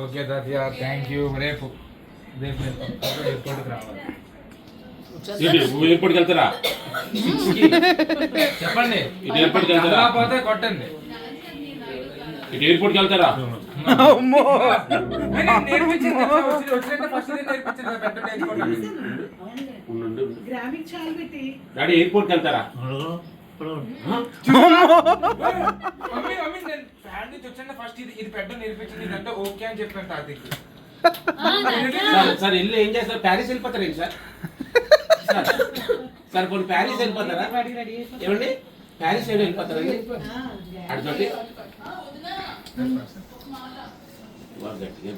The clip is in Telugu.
ఓకే తాతయ్య, థ్యాంక్ యూ. రేపు ఎయిర్పోర్ట్కి రావాలి. ఎయిర్పోర్ట్కి వెళ్తారా? చెప్పండి. ఎయిర్పోర్ట్కి వెళ్తారా? పోతే కొట్టండి. ఎయిర్పోర్ట్కి వెళ్తారా? డాడీ ఎయిర్పోర్ట్కి వెళ్తారా? ఫస్ట్ ఇది పెట్ట నేర్పించింది ఇదంటే ఓకే అని చెప్పాను తాతయ్యకి. సార్ ఇల్లు ఏం చేస్తారు? ప్యారిస్ వెళ్ళిపోతారు ఏంటి సార్? సార్ కొన్ని ప్యారిస్ వెళ్ళిపోతారా? ఏమండి ప్యారిస్ ఏమి వెళ్ళిపోతారండి? అడితోటి గట్టిగా